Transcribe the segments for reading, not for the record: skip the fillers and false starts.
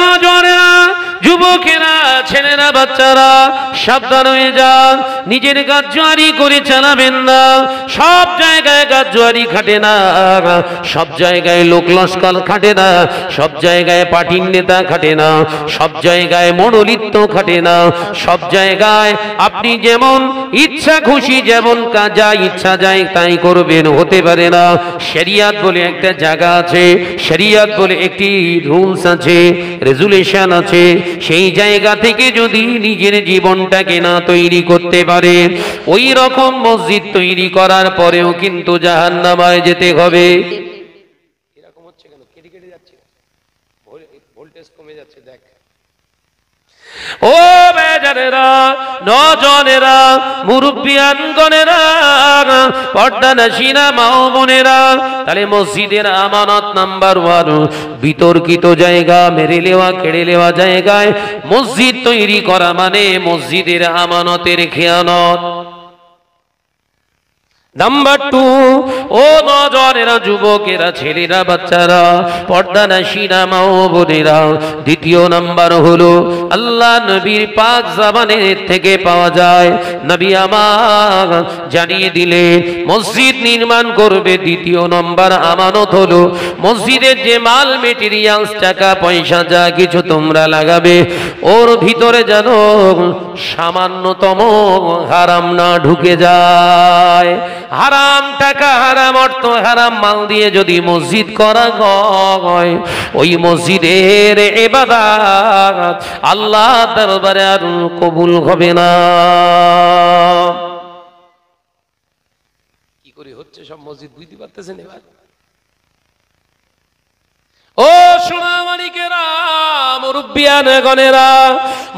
নজরেরা, যুবকেরা, ছেলেরা, বাচ্চারা সাবধান হয়ে যান, নিজের গাজুয়ারি করে চালাবেন না। সব জায়গায় গাজুয়ারি খাটে না, সব জায়গায় লোক লস্কর খাটে না, সব জায়গায় পার্টির নেতা খাটে না, সব জায়গায় মনোলিত্ব খাটে না, সব জায়গায় আপনি যেমন ইচ্ছা খুশি যেমন যা ইচ্ছা যায় তাই করবেন, হতে পারে না। শরিয়াত বলে একটা জায়গা আছে, শরিয়াত বলে একটি রুলস আছে, রেজুলেশন আছে। সেই জায়গা থেকে যদি নিজের জীবনটাকে না তৈরি করতে পারে, ওই রকম মসজিদ তৈরি করার পরেও কিন্তু জাহান্নামায় যেতে হবে। এরকম হচ্ছে কেন? কেটে কেটে যাচ্ছে, ভোল্টেজ কমে যাচ্ছে, দেখ। ও বেজানেরা, নজনেরা, মুরব্বিয়ানগণেরা, পর্দানশীনা মা ও বোনেরা, তাহলে মসজিদের আমানত নাম্বার 1, বিতর্কিত জায়গা, মেরে নেওয়া, কেড়ে নেওয়া জায়গায় মসজিদ তৈরি করা মানে মসজিদের আমানতের খেয়ানত। নাম্বার 2, ও নজরেরা, যুবকেরা, ছেলেরা, বাচ্চারা, পর্দানশীনা মা ও বোনেরা, দ্বিতীয় নাম্বার হলো আল্লাহ নবীর পাক জামানের থেকে পাওয়া যায়। নবী আমার জানিয়ে দিলে মসজিদ নির্মাণ করবে, দ্বিতীয় নম্বর আমানত হলো মসজিদের যে মাল মেটেরিয়ালস, টাকা পয়সা যা কিছু তোমরা লাগাবে, ওর ভিতরে যেন সামান্যতম হারাম না ঢুকে যায়। হারাম টাকা, হারাম অর্থ, হারাম মাল দিয়ে যদি মসজিদ করা হয়, ওই মসজিদের ইবাদত আল্লাহ দরবারে আর কবুল হবে না। কি করে হচ্ছে সব মসজিদ বুঝতে পারতেছেন এবার? ও সোনামানিকেরা, মুরব্বিয়ানগণেরা,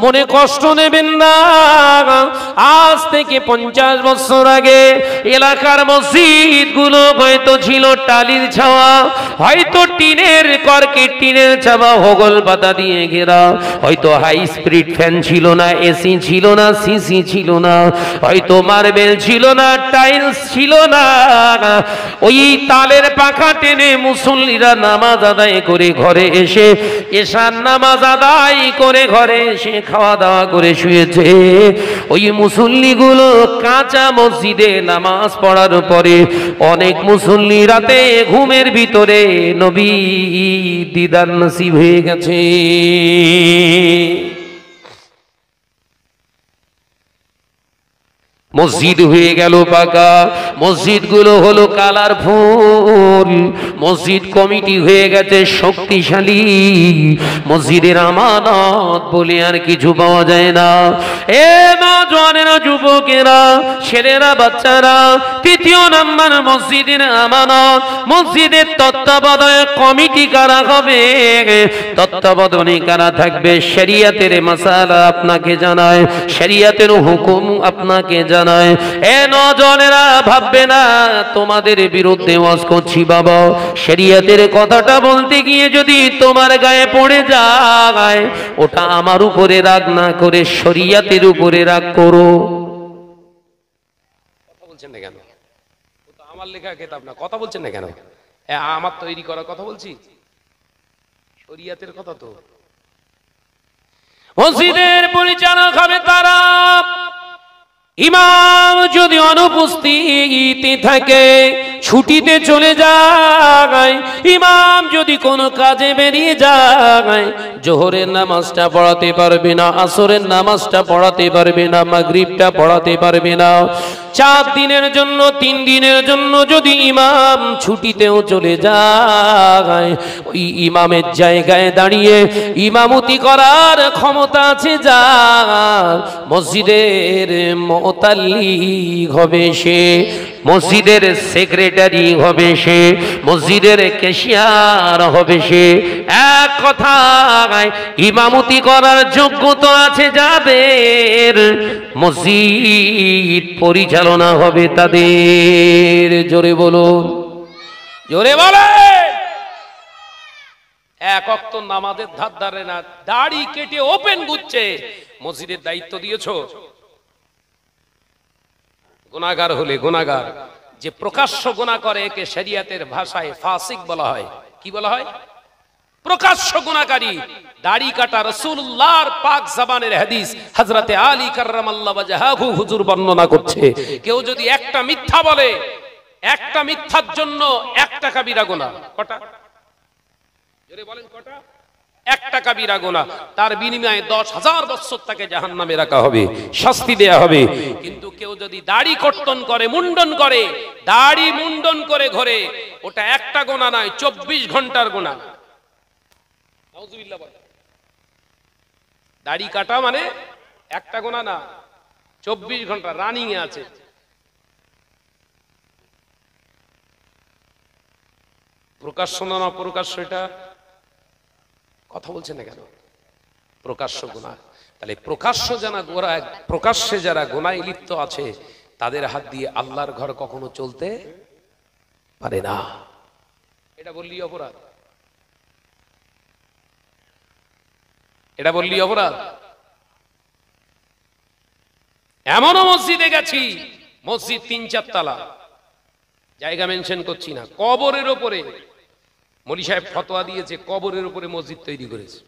মনে কষ্ট নেবেন না। আজ থেকে 50 বছর আগে এলাকার মসজিদগুলো হয়তো ছিল টালির ছাওয়া, হয়তো টিনের কর্কেট, টিনের ছাওয়া, হোগল পাতা দিয়ে ঘেরা, হয়তো হাই স্পিড ফ্যান ছিল না, এসি ছিল না, সিসি ছিল না, হয়তো মার্বেল ছিল না, টাইলস ছিল না। ওই তালের পাখা টেনে মুসল্লিরা নামাজ আদায় করে ঘরে এসে, এশার নামাজ আদায় করে ঘরে এসে খাওয়া দাওয়া করে শুয়েছে। ওই মুসল্লিগুলো কাঁচা মসজিদে নামাজ পড়ার পরে অনেক মুসল্লি রাতে ঘুমের ভিতরে নবী দিদার নসিব হয়ে গেছে। মসজিদ হয়ে গেল পাকা, মসজিদগুলো হলো কালারফুল, মসজিদ কমিটি হয়ে গেছে শক্তিশালী। মসজিদের আমানত বলে আর কিছু পাওয়া যায় না। এ নওজওয়ানেরা, যুবকেরা, ছেলেরা, বাচ্চারা, তৃতীয় নাম্বার মসজিদের আমানত, মসজিদের তত্ত্বাবধায়ক কমিটি কারা হবে, তত্ত্বাবধানে কারা থাকবে, শরিয়াতের মাসালা আপনাকে জানায়, শরিয়াতের হুকুম আপনাকে জানায়। এ নওজওয়ানেরা, ভাববে না তোমাদের বিরুদ্ধে ওয়াজ করছি বাবা, শরিয়াতের কথাটা বলতে গিয়ে যদি তোমার গায়ে পড়ে যায়, ওটা আমার উপরে রাগ না করে শরিয়াতের উপরে রাগ করো। কথা বলছেন না কেন? ওটা আমার লেখা কিতাব না, কথা বলছেন না কেন? আমার তৈরি করা কথা বলছি, শরিয়াতের কথা তো। মসজিদের পরিচালক হবে তারা, ইমাম যদি অনুপস্থিত থাকে, ছুটিতে চলে যায়, ইমাম যদি কোনো কাজে বেরিয়ে যায়, জোহরের নামাজটা পড়াতে পারবে না, আসরের নামাজটা পড়াতে পারবে না, মাগরিবটা পড়াতে পারবে না। 4 দিনের জন্য, 3 দিনের জন্য যদি ইমাম ছুটিতেও চলে যায়, ওই ইমামের জায়গায় দাঁড়িয়ে ইমামতি করার ক্ষমতা আছে যার, মসজিদের মুতাল্লিক হবে সে, মসজিদের সেক্রেটারি হবে সে, মসজিদের ক্যাশিয়ার হবে সে। এক কথায় ইমামতি করার যোগ্যতা আছে যাদের, মসজিদ পরিচালনা হবে তাদের। জোরে বলুন, জোরে বলে। এক ওয়াক্ত নামাজের ধার ধারে না, দাড়ি কেটে ওপেন গুচ্ছে মসজিদের দায়িত্ব দিয়েছো। গুনাহগার হলে, গুনাহগার যে প্রকাশ্য গুনাহ করে, একে শরিয়াতের ভাষায় ফাসিক বলা হয়। কি বলা হয়? প্রকাশ্য গুনাহগারী। দাড়ি কাটা রাসূলুল্লাহর পাক জবানের হাদিস, হযরতে আলী কাররামাল্লাহু ওয়াজহাহু হুজুর বর্ণনা করছে, কেউ যদি একটা মিথ্যা বলে, একটা মিথ্যার জন্য একটা কাবিরা গুনাহ, কটা জোরে বলেন কটা? একটা কাবিরা গুনাহ, তার বিনিময়ে 10,000 বছর তাকে জাহান্নামে রাখা হবে, শাস্তি দেয়া হবে। কিন্তু কেউ যদি দাড়ি কর্তন করে, মুন্ডন করে, দাড়ি মুন্ডন করে ঘরে, ওটা একটা গুনাহ নয়, 24 ঘন্টার গুনাহ। নাউজুবিল্লাহ বলেন। দাড়ি কাটা মানে একটা গুনাহ না, 24 ঘন্টা রানিং এ আছে। প্রকাশ্য না প্রকাশ্য, এটা কথা বলছে না কেন? প্রকাশ্য গুনাহ। তাহলে প্রকাশ্যে যারা গুনাহে লিপ্ত আছে, তাদের হাত দিয়ে আল্লাহর ঘর কখনো চলতে পারে না। এটা বললি অপরাধ? এটা বললি অপরাধ? এমনও মসজিদে গেছি, মসজিদ 3-4 তলা, জায়গা মেনশন করছি না, কবরের ওপরে মৌলী সাহেব ফতোয়া দিয়েছে, কবরের উপরে মসজিদ তৈরি করেছে।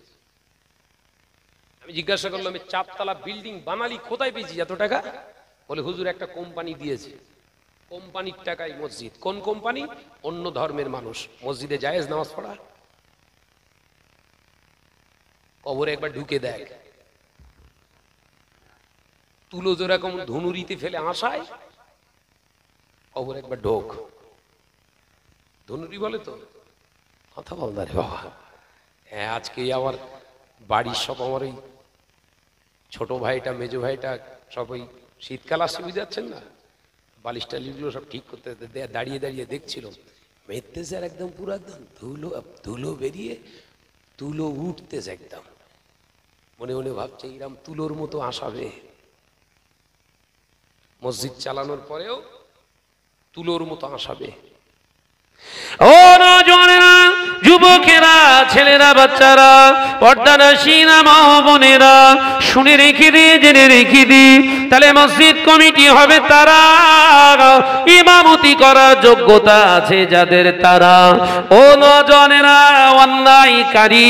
আমি জিজ্ঞাসা করলাম, 4 তলা বিল্ডিং বানালি কোথায় পেয়েছি এত টাকা? বলে হুজুর একটা কোম্পানি দিয়েছে, কোম্পানির টাকায় মসজিদ। কোন কোম্পানি? অন্য ধর্মের মানুষ। মসজিদে জায়েজ নামাজ পড়া? কবরে একবার ঢুকে দেখ, তুলো যেরকম ধনুরিতে ফেলে আসায়, কবরে একবার ঢোক। ধনুরি বলে তো, কথা বল না রে বাবা। হ্যাঁ, আজকে আমার বাড়ির সব, আমার ওই ছোট ভাইটা, মেজো ভাইটা সব ওই শীতকাল আসছে, বুঝতে যাচ্ছেন না, বালিশ টালিশগুলো সব ঠিক করতে দাঁড়িয়ে দাঁড়িয়ে দেখছিল, মেতেছে আর একদম পুরো একদম ধুলো বেরিয়ে তুলো উঠতেছে একদম। মনে মনে ভাবছে এরকম তুলোর মতো আসাবে। মসজিদ চালানোর পরেও তুলোর মতো আসাবে। ও নওজওয়ানেরা, যুবকেরা, ছেলেরা, বাচ্চারা, পর্দানশীনা মা বোনেরা, শুনে রেখে দি, জেনে রেখে দি, তাহলে মসজিদ কমিটি হবে তারা, ইমামতি করার যোগ্যতা আছে যাদের, তারা। ও নওজওয়ানেরা, অন্যায়কারী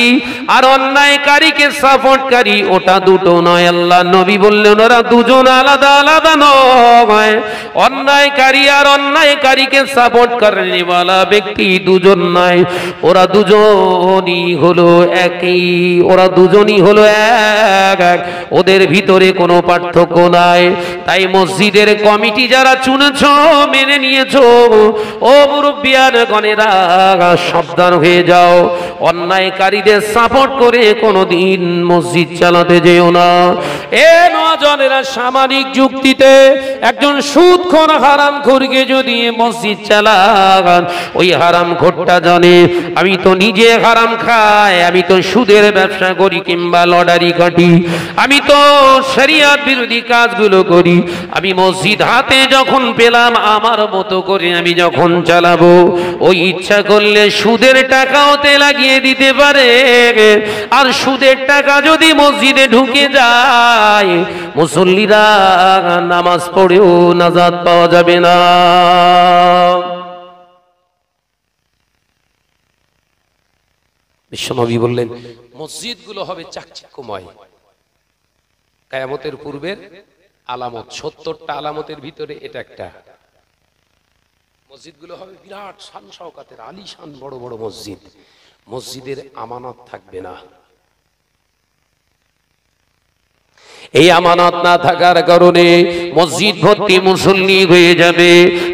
আর অন্যায়কারীকে সাপোর্টকারী ওটা দুটো নয়। আল্লাহ নবী বললেন ওরা দুজন আলাদা আলাদা নয়। অন্যায়কারী আর অন্যায়কারীকে সাপোর্ট করেনি বলা ব্যক্তি দুজন নয়, ওরা দুজনই হলো একই, ওরা দুজনই হলো এক, ওদের ভিতরে কোনো পার্থক্য নাই। তাই মসজিদের কমিটি যারা চুনেছ, মেনে নিয়েছ, ও মুরব্বিয়ান গণেরা, সাবধান হয়ে যাও, অন্যায়কারীদের সাপোর্ট করে কোনোদিন মসজিদ চালাতে যেও না। এ নওজওয়ানেরা, সামাজিক যুক্তিতে একজন সুদখোর হারামখোরকে যদি মসজিদ চালান, ওই হারামখোরটা জানে আমি তো নিজে হারাম খাই, আমি তো সুদের ব্যবসা করি কিংবা লটারি কাটি, আমি তো শরিয়ত বিরোধী কাজগুলো করি, আমি মসজিদ হাতে যখন পেলাম আমার মতো করে আমি যখন চালাবো, ওই ইচ্ছা করলে সুদের টাকা ওতে লাগিয়ে দিতে পারে। আর সুদের টাকা যদি মসজিদে ঢুকে যায়, মুসল্লিরা নামাজ পড়েও নাজাত পাওয়া যাবে না। বিশ্বনবী বললেন মসজিদগুলো হবে চাকচিক্যময়। কিয়ামতের পূর্বের আলামত, 70টা আলামতের ভিতরে এটা একটা। মসজিদগুলো হবে বিরাট শান শওকাতের, আলিশান বড় বড় মসজিদ। মসজিদের আমানত থাকবে না। এই আমানত না থাকার কারণে মসজিদ ভর্তি মুসল্লি হয়ে যাবে,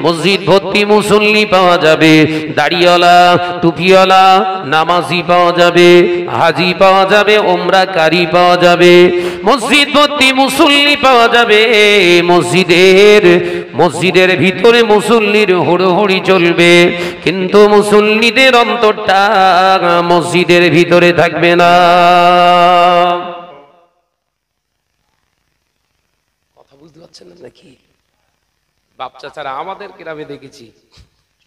মসজিদ ভর্তি মুসল্লি পাওয়া যাবে, দাড়িওয়ালা, টুপিওয়ালা, নামাজি পাওয়া যাবে, হাজি পাওয়া যাবে, ওমরাকারী পাওয়া যাবে, মসজিদ ভর্তি মুসল্লি পাওয়া যাবে। মসজিদের ভিতরে মুসল্লির হুড়োহুড়ি চলবে, কিন্তু মুসল্লিদের অন্তরটা মসজিদের ভিতরে থাকবে না। নাকি বাপ চাচারা আমাদের গ্রামে দেখেছি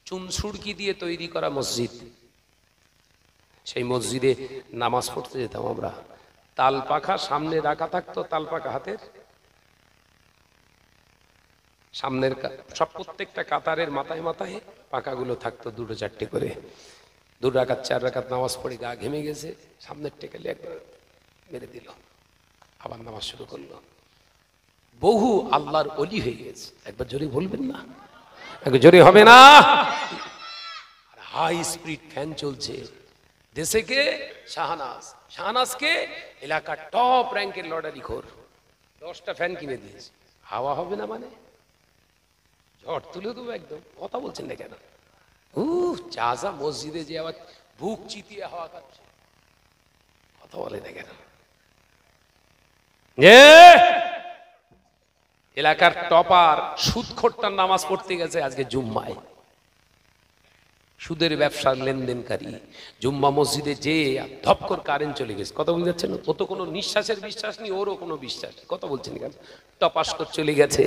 চুনসুড়কি দিয়ে তৈরি করা মসজিদ, সেই মসজিদে নামাজ পড়তে যেতাম আমরা। তাল পাখা সামনে রাখা থাকতো, তাল পাখা হাতের সামনের সব প্রত্যেকটা কাতারের মাথায় মাথায় পাখাগুলো থাকতো, 2-4টে করে। 2 রাকাত 4 রাকাত নামাজ পড়ে গা ঘেমে গেছে, সামনের টেকেলে একবার মেরে দিল, আবার নামাজ শুরু করলো। বহু আল্লাহর ওলি হয়ে গেছে। একবার জোরে বলবেন না? একবার জোরে হবে না? আর হাই স্পিড ফ্যান চলছে দেশে। কে? শাহনাজ। শাহনাজকে এলাকার টপ র্যাঙ্কের লটারি খোর, 10টা ফ্যান কিনে দিয়েছে। হাওয়া হবে না মানে ঝড় তুলে দেবো একদম। কথা বলছেন না কেন? চাষা মসজিদে যে আবার বুক চিতিয়ে হাওয়া খাচ্ছে, কথা বলে না কেন? এলাকার টপার সুদখোরটার নামাজ পড়তে গেছে আজকে জুম্মায়, সুদের ব্যবসার লেনদেনকারী। জুম্মা মসজিদে যে ধপকর কারেন্ট চলে গেছে। কথা বুঝতে যাচ্ছেন? ও তো কোনো নিঃশ্বাসের বিশ্বাস নেই, ওরও কোনো বিশ্বাস নেই। কথা বলছেন কেন? টপাস করে চলে গেছে,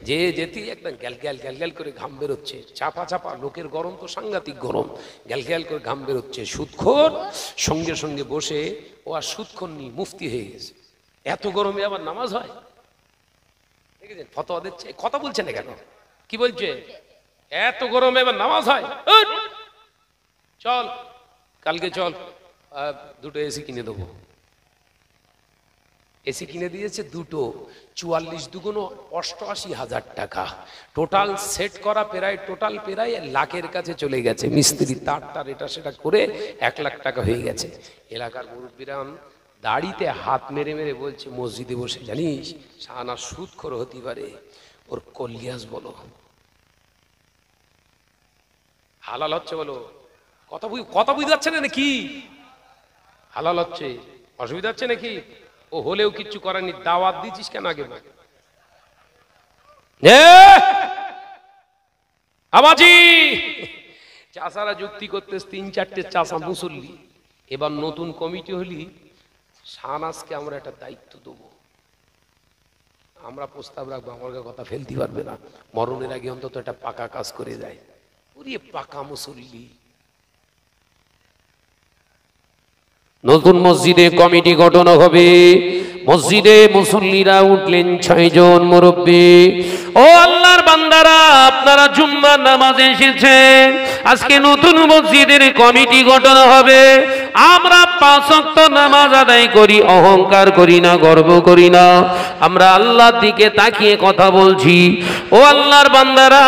যে যেতেই একদম গ্যাল গ্যাল গ্যাল গ্যাল করে ঘাম বেরোচ্ছে, চাপা চাপা, লোকের গরম তো সাংঘাতিক গরম, গ্যাল গ্যাল করে ঘাম বেরোচ্ছে। সুদখোর সঙ্গে সঙ্গে বসে, ও আর সুদখোর নি, মুফতি হয়ে গেছে। এত গরমে আবার নামাজ হয়? দেখেছেন ফতোয়া দিচ্ছে। কথা বলছে না কেন? কি বলছে? এত গরমে এবার নামাজ হয়? চল কালকে চল, 2টো এসি কিনে দেবো। এসি কিনে দিয়েছে 2টো, 44 দুগুণ 88,000 টাকা। টোটাল সেট করা প্রায় লাখের কাছে চলে গেছে। মিস্ত্রি তার এটা সেটা করে 1 লাখ টাকা হয়ে গেছে। এলাকার মুরব্বিরান দাড়িতে হাত মেরে মেরে বলছে মসজিদে বসে, জানিস শাহনাজ সুদখোর হতে পারে, ওর কলিয়াস বলো। হালাল হচ্ছে বলো। কথা বুঝতে যাচ্ছে না নাকি? হালাল হচ্ছে, অসুবিধা হচ্ছে নাকি? ও হলেও কিচ্ছু করেনি, দাওয়াত দিচ্ছিস কেন আগে? আবাজি চাষারা যুক্তি করতে 3-4টে চাষা মুসল্লি। এবার নতুন কমিটি হলি, শাহনাজকে আমরা একটা দায়িত্ব দেবো, আমরা প্রস্তাব রাখবো, আমার কথা ফেলতে পারবে না, মরণের আগে অন্তত একটা পাকা কাজ করে যায়। ওরে পাকা মুসল্লি। নতুন মসজিদে কমিটি গঠন হবে। মসজিদে মুসল্লিরা উঠলেন 6 জন মুরব্বী। ও আল্লাহর বান্দারা, আপনারা জুম্মার নামাজে এসেছেন, আজকে নতুন মসজিদের কমিটি গঠন হবে। আমরা 5 ওয়াক্ত নামাজ আদায় করি, অহংকার করি না, গর্ব করি না, আমরা আল্লাহর দিকে তাকিয়ে কথা বলছি। ও আল্লাহর বান্দারা,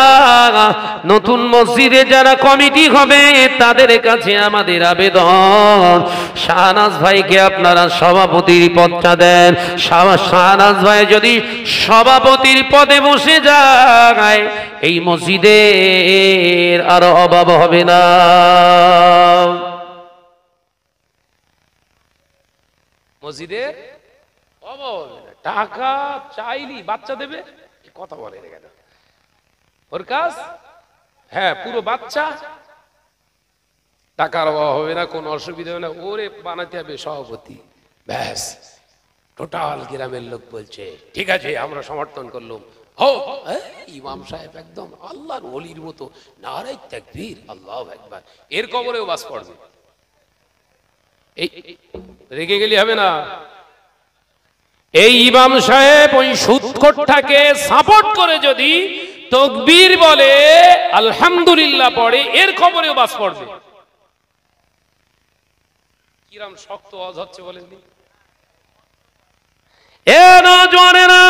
নতুন মসজিদে যারা কমিটি হবে তাদের কাছে আমাদের আবেদন, শাহনাজ ভাইকে আপনারা সভাপতির পদটা দেন। শাহনাজ ভাই যদি সভাপতির পদে বসে যায়, এই মসজিদের আর অভাব হবে না। মসজিদের অভাব হবে না। টাকা চাইলি বাচ্চা দেবে, কথা বলে কেন? ওর কাজ হ্যাঁ পুরো বাচ্চা, টাকার অভাব হবে না, কোনো অসুবিধা হবে না। ওরে বানাতে হবে সভাপতি, ব্যাস। টোটাল গ্রামের লোক বলছে ঠিক আছে, আমরা সমর্থন করলাম। ইমাম সাহেব একদম আল্লাহর ওলির মতো নারে তাকবীর, আল্লাহু আকবার, এর কবরেও বাস পড়বে। এই রেগে গেলে হবে না। এই ইমাম সাহেব ওই সুদখোরটাকে সাপোর্ট করে যদি তাকবীর বলে, আলহামদুলিল্লাহ পড়ে, এর কবরেও বাস পড়বে। কিরম শক্ত আওয়াজ হচ্ছে বলেন? এ নওজওয়ানেরা,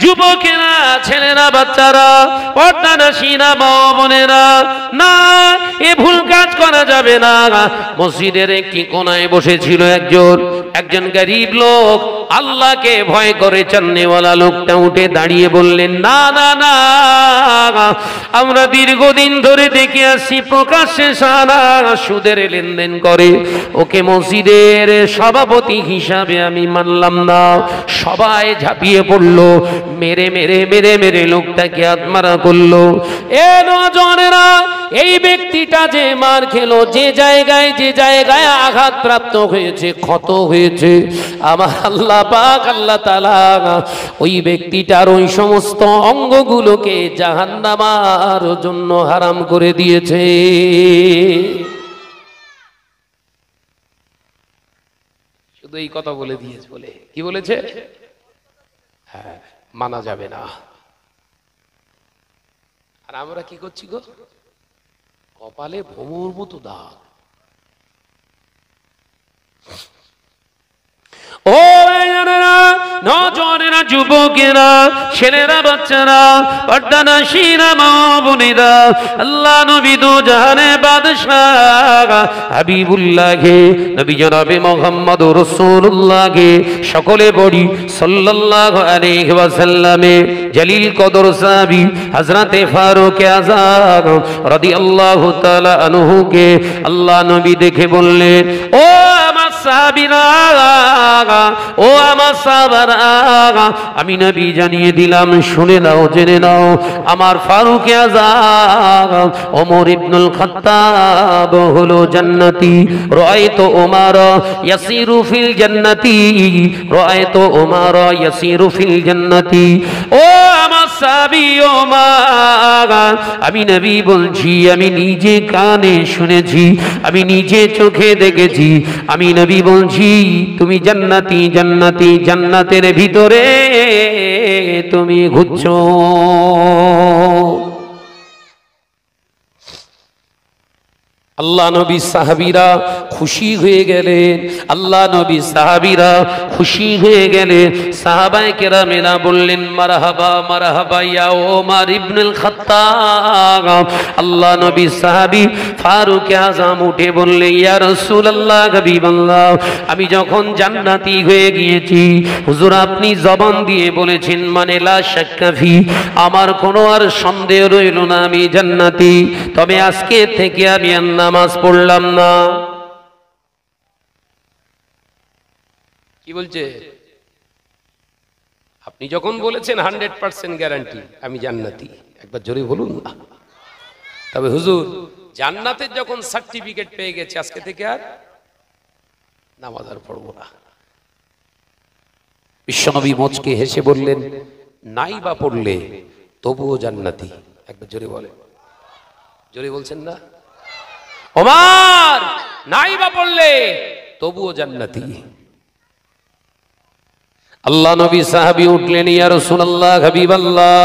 যুবকেরা, ছেলেরা, বাচ্চারা, পর্দানশীনা মা বোনেরা, না, এ ভুল কাজ করা যাবে না। মসজিদের একটি কোনায় বসেছিল একজন গরিব লোক, আল্লাহকে ভয় করে চান্নেওয়ালা লোকটা উঠে দাঁড়িয়ে বললেন, না না না, আমরা দীর্ঘদিন ধরে দেখে আসছি প্রকাশ্যে শাহনাজ সুদের লেনদেন করে, ওকে মসজিদের সভাপতি হিসাবে আমি মানলাম না। সবাই ঝাঁপিয়ে পড়লো, মেরে মেরে মেরে মেরে লোকটাকে আত্মারা করলো। এ নওজওয়ানেরা, এই ব্যক্তিটা যে মার খেলো, যে জায়গায় আঘাত প্রাপ্ত হয়েছে, ক্ষত হয়েছে, আমার আল্লাহ পাক আল্লাহ তাআলা ওই ব্যক্তিটার ওই সমস্ত অঙ্গগুলোকে জাহান্নামের জন্য হারাম করে দিয়েছে। শুধু এই কথা বলে দিয়েছে। বলে কি বলেছে? হ্যাঁ, মানা যাবে না। আর আমরা কি করছি গো? কপালে ভোমর মতো দাগ, ও নজরেরা, যুবকেরা, ছেলেরা, বাচ্চারা, পর্দানাশীরা, মা বোনেরা, আল্লাহ নবী দো জাহানের বাদশাহ হাবিবুল্লাহকে, নবী জনাবে মুহাম্মদ রাসূলুল্লাহকে সকলে পড়ি সাল্লাল্লাহু আলাইহি ওয়াসাল্লামে জলিল কদর সাহাবী হযরতে ফারুক আযম রাদিয়াল্লাহু তাআলা আনহুকে আল্লাহ নবী দেখে বললেন, ও আমার সাহাবীরা, ও আমার সাহাবারা, আমি নবী জানিয়ে দিলাম, শুনে নাও, জেনে নাও, আমার ফারুক আযম ওমর ইবনুল খাত্তাব হলো জান্নাতি। রাআইতু ওমর ইয়াসিরু ফিল জান্নাতি, রাআইতু ওমর ইয়াসিরু ফিল জান্নাতি। ও আমার সাহাবী ওমর, আমি নবী বলছি, আমি নিজে কানে শুনেছি, আমি নিজে চোখে দেখেছি, আমি নবী বলছি তুমি জান্নাতি, জান্নাতি, জান্নাতের ভিতরে তুমি ঘুরছো। আল্লাহ নবী সাহাবীরা খুশি হয়ে গেলেন, আল্লাহ নবী সাহাবীরা খুশি হয়ে গেলেন। সাহাবায়ে কেরামেরা বললেন, মারহাবা মারহাবা ইয়া ওমর ইবনুল খাত্তাব। আল্লাহ নবী সাহাবী ফারুক আযম উঠে বললেন, ইয়া রাসূলুল্লাহ, হাবিবাল্লাহ, আমি যখন জান্নাতি হয়ে গিয়েছি, হুজুর আপনি জবান দিয়ে বলেছেন, মানে লা শাক্কা ফি, আমার কোনো আর সন্দেহ রইল না আমি জান্নাতি। তবে আজকে থেকে আমি নামাজ পড়লাম না। কি বলছে? আপনি যখন বলেছেন 100% গ্যারান্টি আমি জান্নাতি, একবার জোরে বলুন না। তবে হুজুর জান্নাতের যখন সার্টিফিকেট পেয়ে গেছে, আজকে থেকে আর নামাজ আর পড়বো না। বিশ্বনবী মুচকে হেসে বললেন, নাই বা পড়লে তবুও জান্নাতি। একবার জোরে বলে, জোরে বলছেন না? ওমর, নাই বা পড়লে তবুও জান্নাতি। আল্লাহ নবী সাহাবী উঠলেন, ইয়া রাসূলুল্লাহ, হাবিবাল্লাহ,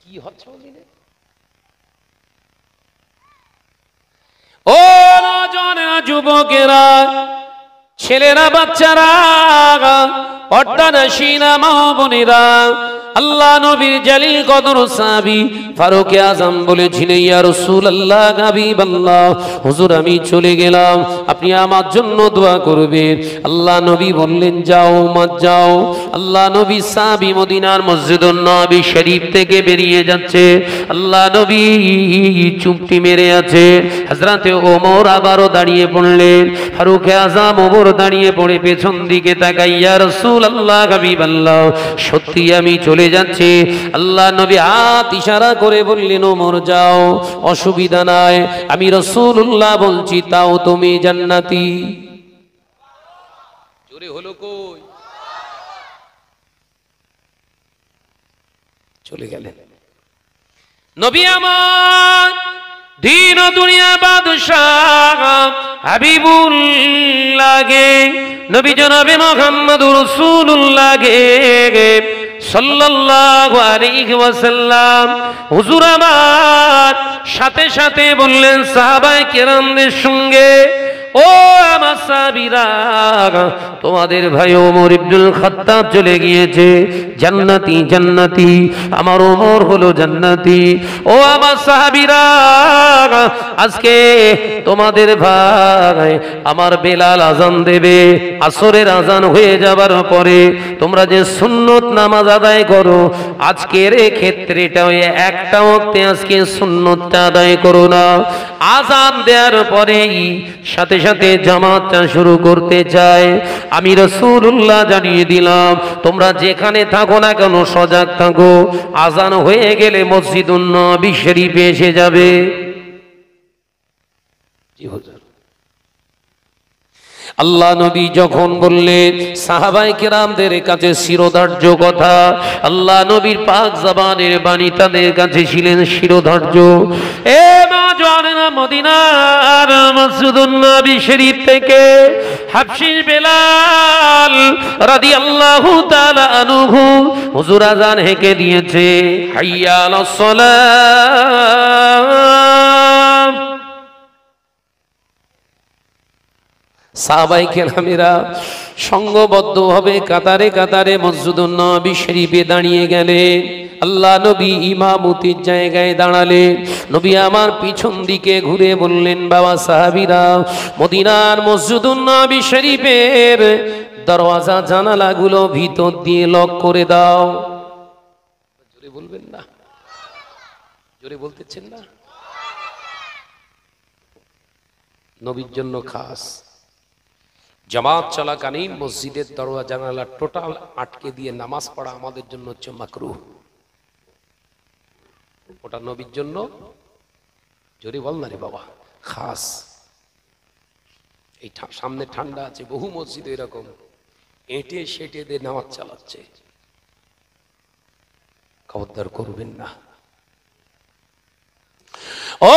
কি হচ্ছে বলিনে? ও নওজোয়ানেরা, যুবকেরা, ছেলেরা, বাচ্চারা, পর্দানাশীরা, মা বোনেরা, আল্লাহ নবীর জালিল কদর সাহাবী ফারুক আযম বলেছিলেন, ইয়া রাসূলুল্লাহ, হাবিবাল্লাহ, হুজুর আমি চলে গেলাম, আপনি আমার জন্য দোয়া করবেন। আল্লাহ নবী বললেন, যাও মা যাও। আল্লাহ নবী সাহাবী মদিনার মসজিদুন নববী শরীফ থেকে বেরিয়ে যাচ্ছে, আল্লাহ নবী চুপটি মেরে আছে। হযরতে ওমর আবারও দাঁড়িয়ে পড়লেন, ফারুক আযম ওমর দাঁড়িয়ে পড়ে পেছন দিকে তাকাই, ইয়া রাসূলুল্লাহ, হাবিবাল্লাহ, সত্যি আমি চলে যাচ্ছে। আল্লাহ নবী হাত ইশারা করে বললেন, ওমর যাও, অসুবিধা নাই, আমি রাসূলুল্লাহ বলছি, তাও তুমি জান্নাতি। জোরে হলো কই? চলে গেলেন নবী আমার, দীন ও দুনিয়া বাদশাহ হাবিবুল্লাহকে, নবী জনাবে মুহাম্মদুর রাসূলুল্লাহকে সাল্লাল্লাহু আলাইহি ওয়াসাল্লাম হুজুর আমার সাথে সাথে বললেন সাহাবায়ে কেরামদের সঙ্গে, ও আমার সাহাবীরা, তোমাদের ভাই ওমর ইবনুল খাত্তাব চলে গিয়েছে জান্নাতি, জান্নাতি, আমার ওমর হলো জান্নাতি। ও আমার সাহাবীরা, আজকে তোমাদের ভাই আমার বেলাল আজান দেবে, আসরের আজান হয়ে যাবার পরে তোমরা যে সুন্নত নামাজ আদায় করো, আজকের এই ক্ষেত্রেটা একটা ওয়াক্তে আজকে সুন্নতটা আদায় করো না। আজান দেওয়ার পরেই সাথে সাথে জামাতটা শুরু করতে চায়। আমি রাসূলুল্লাহ জানিয়ে দিলাম, তোমরা যেখানে থাকো না কেন সজাগ থাকো, আজান হয়ে গেলে মসজিদুন নববী শরীফে এসে যাবে। জি হুজুর। আল্লাহ নবী যখন বললেন, সাহাবায়ে কেরামদের কাছে শিরোধার্য কথা, আল্লাহ নবীর পাক জবানের বাণী তাদের কাছে ছিলেন শিরোধার্য। এ নওজোয়ানেরা, মদিনার মসজিদুন নববী শরীফ থেকে হাবশী বেলাল রাদিয়াল্লাহু তাআলা আনহু হুজুর আযান হেঁকে দিয়েছে, হাইয়া আলাস সালাহ। সাহাবায়ে কেরামেরা সংঘবদ্ধভাবে কাতারে কাতারে মসজিদুন নববী শরীফে দাঁড়িয়ে গেলেন। আল্লাহ নবী ইমামতির জায়গায় দাঁড়ালেন। নবী আমার পিছন দিকে ঘুরে বললেন, বাবা সাহাবীরা, মদিনার মসজিদুন নববী শরীফের দরওয়াজা জানালাগুলো ভিতর দিয়ে লক করে দাও। জোরে বলবেন না? জোরে বলতেছেন না? নবীর জন্য খাস জামাত চলাকালীন মসজিদের দরওয়াজা জানালা টোটাল আটকে দিয়ে নামাজ পড়া আমাদের জন্য হচ্ছে মাকরুহ। ওটা নবীর জন্য, জোরে বল না রে বাবা, খাস। এই সামনে ঠান্ডা আছে, বহু মসজিদ এরকম এঁটে সেটে দিয়ে নামাজ চালাচ্ছে। খবরদার করবেন না। ও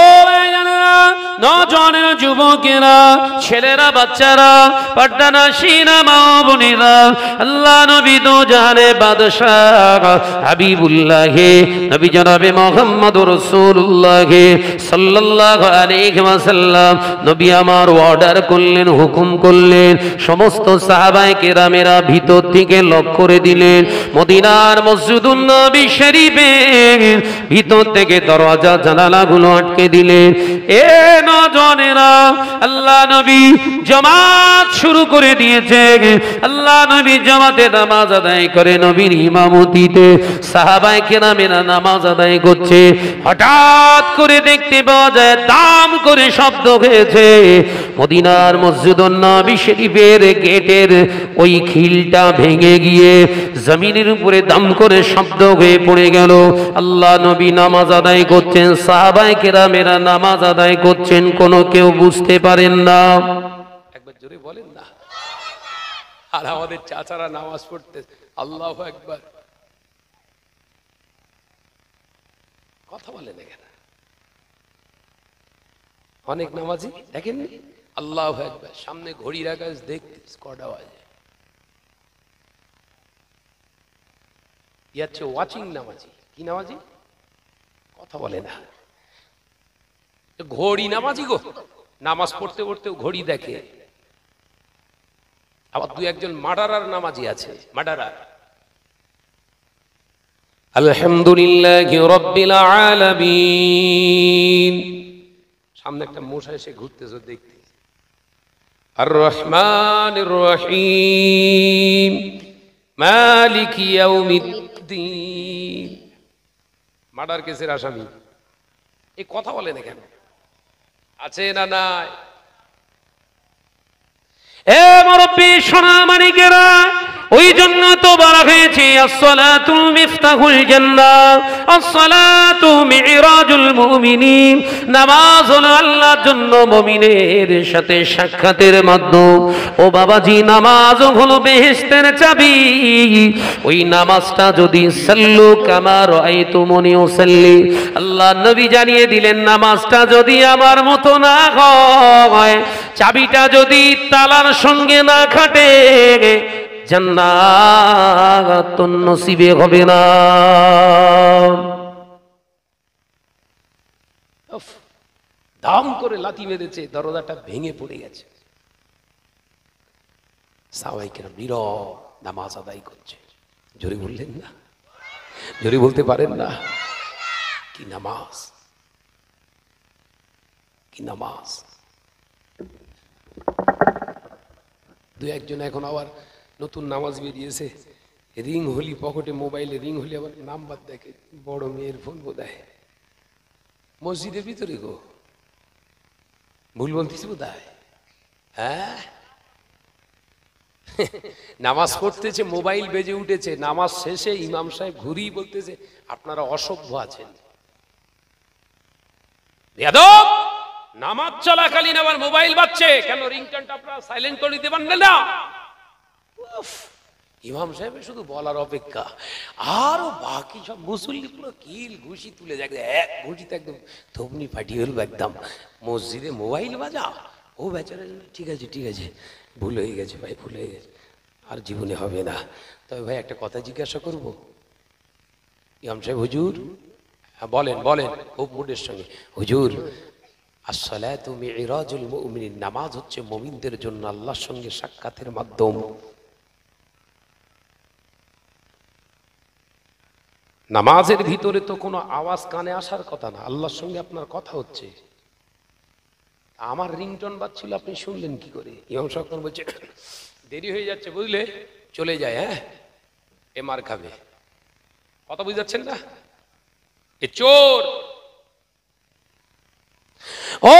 নজনের যুবকেরা, ছেলেরা, বাচ্চারা, পর্দানশীনা মা বোনেরা, আল্লাহ নবী দো জাহানের বাদশাহ হাবিবুল্লাহ নবী জনাবে মুহাম্মদুর রাসূলুল্লাহ সাল্লাল্লাহু আলাইহি ওয়াসাল্লাম নবী আমার অর্ডার করলেন, হুকুম করলেন, সমস্ত সাহাবায়ে কেরামেরা ভিতর থেকে লক করে দিলেন। মদিনার মসজিদুন নববী শরীফের ভিতর থেকে দরওয়াজা জানালাগুলো আটকে দিলেন। এ নজনেরা, আল্লাহ নবী জামাত শুরু করে দিয়েছে। আল্লাহ নবী জামাতে নামাজ আদায় করে নবীর ইমামতিতে সাহাবায়ে কেরামেরা নামাজ আদায় করছে। হঠাৎ করে দেখতে পাওয়া যায় দাম করে শব্দ হয়েছে। মদিনার মসজিদুন নববী শরীফের গেটের ওই খিলটা ভেঙে গিয়ে জমিনের উপরে দাম করে শব্দ হয়ে পড়ে গেল। আল্লাহ নবী নামাজ আদায় করছেন, সাহাবায়ে কেরামেরা নামাজ আদায় করছেন, কোনো কেউ বুঝতে পারেন না। একবার জোরে বলেন না। আর আমাদের চাচারা নামাজ পড়তে আল্লাহু আকবার, কথা বলেন এখানে অনেক নামাজি দেখেন আল্লাহু আকবার, সামনে ঘড়ি রাখা দেখতে কটা বাজে। ইয়াচ্ছে ওয়াচিং নামাজি। কি নামাজি? কথা বলে না। ঘড়ি নামাজি গো, নামাজ পড়তে পড়তেও ঘড়ি দেখে। আবার দুই একজন মার্ডারার নামাজি আছে, মার্ডারার। আলহামদুলিল্লাহি রাব্বিল আলামিন। সামনে একটা মশা এসে ঘুরতেছে দেখতে। আর রহমানির রহিম মালিকি ইয়াউমিদ্দিন। মার্ডার কেসের আসামি। এই কথা বলে না কেন? আছে না নাই? এ মুরব্বি সোনামানিকেরা, ওই জন্য তো বলা হয়েছে আসসালাতু মিফতাহুল জান্নাহ, আসসালাতু মিরাজুল মুমিনিন। নামাজ হলো আল্লাহর জন্য মুমিনের সাথে সাক্ষাতের মাধ্যম। ও বাবাজি, নামাজ হলো বেহেশতের চাবি। ওই নামাজটা যদি সাল্লু কামা রাআইতুমুনি উসাল্লি, আল্লাহ নবী জানিয়ে দিলেন নামাজটা যদি আমার মতো না হয়, চাবিটা যদি তালার সঙ্গে না খাটে, জান্নাত নসিবে হবে না। দাম করে লাথি মেরেছে, দরজাটা ভেঙে পড়ে গেছে। সাহাবায়ে কেরাম নীরব নামাজ আদায় করছে। জোরে বললেন না? জোরে বলতে পারেন না? কি নামাজ, কি নামাজ! দু একজন এখন আবার নতুন নামাজ বেরিয়েছে, রিং হলি পকেটে, মোবাইলে রিং হলি আবার নাম্বার দেখে, বড় মেয়ের ফোন বোধহয় মসজিদের ভিতরে গো, ভুল বলতেছি বোধহয়। হ্যাঁ, নামাজ পড়তেছে, মোবাইল বেজে উঠেছে। নামাজ শেষে ইমাম সাহেব ঘুরিয়ে বলতেছে আপনারা অসভ্য আছেন। নামাজ চলাকালীন আবার মোবাইল বাজছে কেন? রিংটনটা আপনারা সাইলেন্ট করে দিতে পারেন না? ইমাম সাহেব শুধু বলার অপেক্ষা, আরো বাকি সব মুসল্লি পুরো কিল ঘুষি তুলে যায়, এক ঘুষিতে একদম থবনি ফাটিয়ে ফেলবো একদম। মসজিদে মোবাইল বাজা, ও বেচারা ঠিক আছে ঠিক আছে, ভুল হয়ে গেছে ভাই, ভুল হয়ে গেছে, আর জীবনে হবে না। তবে ভাই একটা কথা জিজ্ঞাসা করবো। ইমাম সাহেব হুজুর, বলেন বলেন খুব মুডের সঙ্গে, হুজুর আসসালাতু মিরাজুল মুমিনিন, নামাজ হচ্ছে মুমিনদের জন্য আল্লাহর সঙ্গে সাক্ষাতের মাধ্যম। নামাজের ভিতরে তো কোনো আওয়াজ কানে আসার কথা না, আল্লাহর সঙ্গে আপনার কথা হচ্ছে। আমার রিংটন বাজছিল, আপনি শুনলেন কি করে? ইমাম সাহেব বলছে দেরি হয়ে যাচ্ছে বুঝলে, চলে যায়, হ্যাঁ এ মার খাবে। কথা বুঝাচ্ছেন না? এ চোর। ও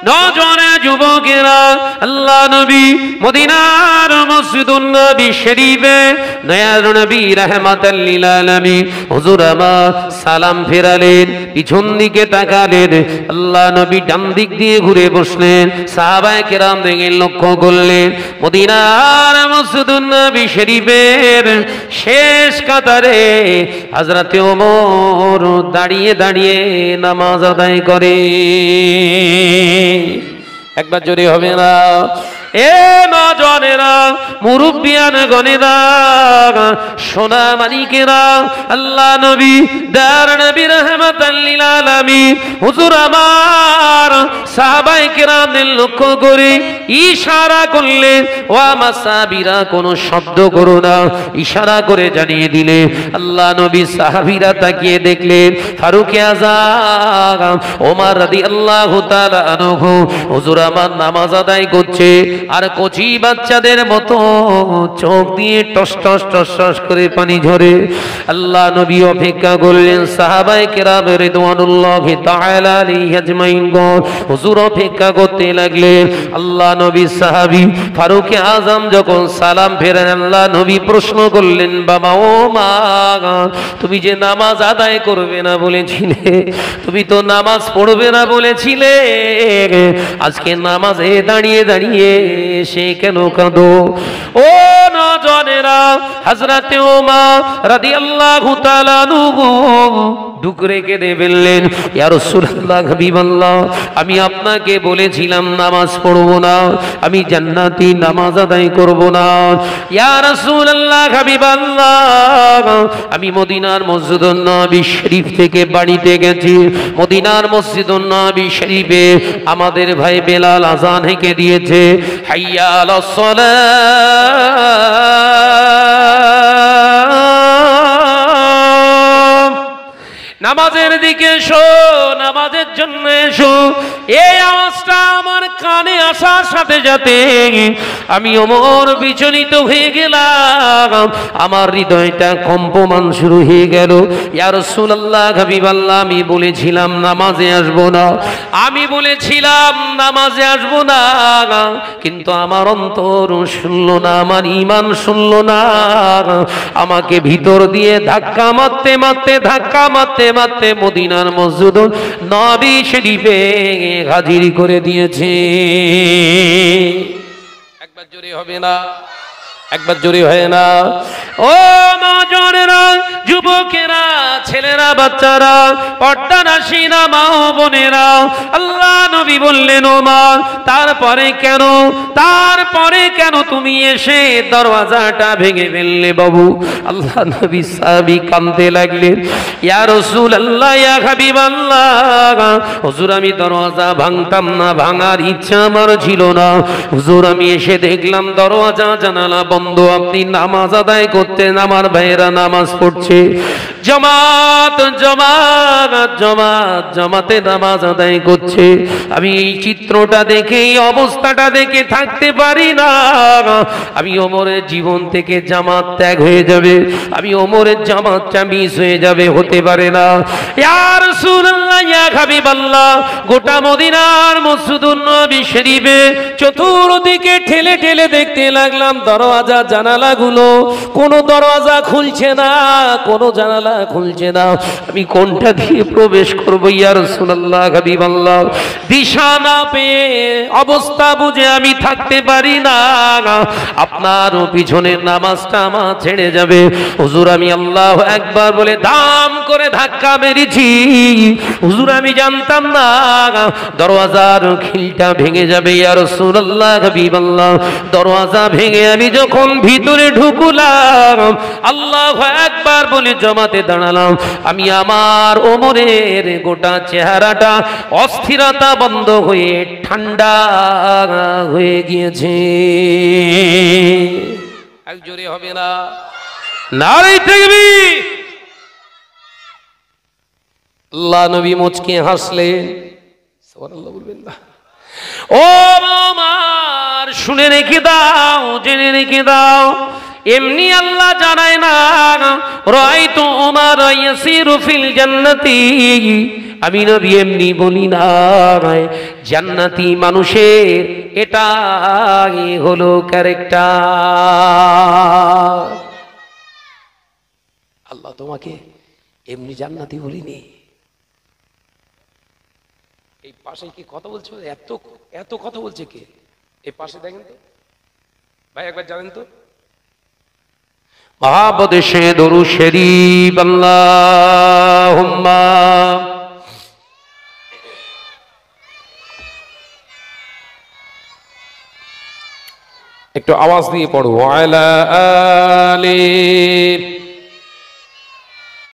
নজরে যুবকেরা, আল্লাহ নবী মদিনার মসজিদুন নবী শরীফে দয়ার নবী রাহমাতাল লিল আলামিন হুজুর আমার সালাম ফেরালেন, পিছন দিকে তাকালেন, আল্লাহ নবী ডান দিক দিয়ে ঘুরে বসলেন, সাহাবায়ে কেরাম দেখে লক্ষ্য করলেন মদিনার মসজিদুন নবী শরীফের শেষ কাতারে হযরতে ওমর দাঁড়িয়ে দাঁড়িয়ে নামাজ আদায় করে। একবার জোরে হবে না? এ নজনেরা, মুরব্বিয়ান গনেরা, সোনা মানিকেরা, আল্লাহ নবী দার নবী রাহমাতাল লিল আলামিন হুজুর আমার সাহাবায়ে কেরামদের লক্ষ্য করে ইশারা করলেন, ওয়া মাসাবিরা কোনো শব্দ করো না, ইশারা করে জানিয়ে দিলে। আল্লাহ নবী সাহাবীরা তাকিয়ে দেখলেন ফারুক আযম ওমর রাদিয়াল্লাহু তাআলা আনহু হুজুর আমার নামাজ আদায় করছে, আর কচি বাচ্চাদের মতো চোখ দিয়ে টস টস টস টস করে পানি ঝরে। আল্লাহ নবী অপেক্ষা করলেন, সাহাবায়ে কেরাম রিদওয়ানুল্লাহি তাআলা আলাইহিম আজমাইন হুজুর অপেক্ষা করতে লাগলেন। আল্লাহ নবী সাহাবী ফারুক আযম যখন সালাম ফেরেন, আল্লাহ নবী প্রশ্ন করলেন, বাবা ও মা, তুমি যে নামাজ আদায় করবে না বলেছিলে, তুমি তো নামাজ পড়বে না বলেছিলে, আজকে নামাজে দাঁড়িয়ে দাঁড়িয়ে সে কেন কাঁদো? ও নজনেরা, হযরতে ওমর রাদিয়াল্লাহু তাআলা আনহু ডুকরে কেঁদে ফেললেন, ইয়া রাসূলুল্লাহ হাবিবাল্লাহ, আমি আপনাকে বলেছিলাম নামাজ পড়বো না, আমি জান্নাতি নামাজ আদায় করব না। ইয়া রাসূলুল্লাহ হাবিবাল্লাহ, আমি মদিনার মসজিদুন নবী শরীফ থেকে বাড়িতে গেছি, মদিনার মসজিদুন নবী শরীফে আমাদের ভাই বেলাল আযান হেঁকে দিয়েছে, হাইয়া আলাস সালাহ, নামাজের দিকে এসো, নামাজের জন্য এসো। এই আওয়াজটা আমার কানে আসার সাথে সাথে আমি ওমর বিচলিত হয়ে গেলাম, আমার হৃদয়টা কম্পমান শুরু হয়ে গেল। ইয়া রাসূলুল্লাহ হাবিবাল্লাহ, আমি বলেছিলাম নামাজে আসবো না, আমি বলেছিলাম নামাজে আসবো না, কিন্তু আমার অন্তর শুনলো না, আমার ঈমান শুনলো না, আমাকে ভিতর দিয়ে ধাক্কা মারতে মারতে ধাক্কা মারতে মারতে মদিনার মসজিদুন নবী শরীফে হাজির করে দিয়েছে। একবার জোরে হবে না? একবার জোরে হয় না? ও নজনেরা, যুবকেরা, ছেলেরা, বাচ্চারা, পর্দানাসীনা মা ও বোনেরা, আল্লাহ নবী বললেন, ওমর তারপরে কেন তুমি এসে দরওয়াজাটা ভেঙে ফেললে বাবু? আল্লাহ নবী সাহাবী কাঁদতে লাগলেন, ইয়া রাসূলুল্লাহ, ইয়া হাবিবাল্লাহ, হুজুর আমি দরওয়াজা ভাঙতাম না, ভাঙার ইচ্ছা আমার ছিল না, হুজুর আমি এসে দেখলাম দরওয়াজা জানালা বন্ধ, আপনি নামাজ আদায় করতেন, আমার ভাইয়েরা নামাজ পড়ছে, জামাতে নামাজ আদায় করছে, আমি এই চিত্রটা দেখে, এই অবস্থাটা দেখে থাকতে পারি না, আমি ওমরের জীবন থেকে জামাত ত্যাগ হয়ে যাবে, আমি ওমরের জামাতটা মিস হয়ে যাবে, হতে পারে না। ইয়া রাসূলুল্লাহ, ইয়া হাবিবাল্লাহ, গোটা মদিনার মসজিদুন নবী শরীফে চতুর্দিকে ঠেলে ঠেলে দেখতে লাগলাম দরওয়াজা জানালাগুলো, কোনো দরওয়াজা খুলছে না, কোনো জানালা খুলছে না, আমি কোনটা দিয়ে প্রবেশ করবো? ইয়া রাসূলুল্লাহ হাবিবাল্লাহ, দিশা না পেয়ে, অবস্থা বুঝে আমি থাকতে পারি না, আপনার পিছনের নামাজটা আমার ছেড়ে যাবে। হুজুর আমি আল্লাহু আকবার বলে দাম করে ধাক্কা মেরেছি, হুজুর আমি জানতাম না দরওয়াজার খিলটা ভেঙে যাবে। ইয়া রাসূলুল্লাহ হাবিবাল্লাহ, দরওয়াজা ভেঙে আমি যখন ভিতরে ঢুকলাম, আল্লাহু আকবার বলে জামাতে দাঁড়ালাম, আমি আমার ওমরের গোটা চেহারাটা অস্থিরতা বন্ধ হয়ে ঠান্ডা হয়ে গিয়েছে। এক জোরে হবে না? নারে তাকবীর। আল্লাহ নবী মুচকে হাসলেন। সুবহানাল্লাহ বলবেন না? ও আমার শুনে রেখে দাও, জেনে রেখে দাও, এমনি আল্লাহ জানায় না রাআইতু উমার ইয়াসিরু ফিল জান্নাতি, আমি নবী এমনি বলি না, জান্নাতি মানুষের এটাই হলো ক্যারেক্টার। আল্লাহ তোমাকে এমনি জান্নাতি বলিনি। এই পাশে কি কথা বলছো? এত এত কথা বলছে কে? এই পাশে দেখেন তো ভাই, একবার জানেন তো। মহাপদেশে দরুদ শরীফ আল্লাহুম্মা একটু আওয়াজ দিয়ে পড়ো। আলা আলি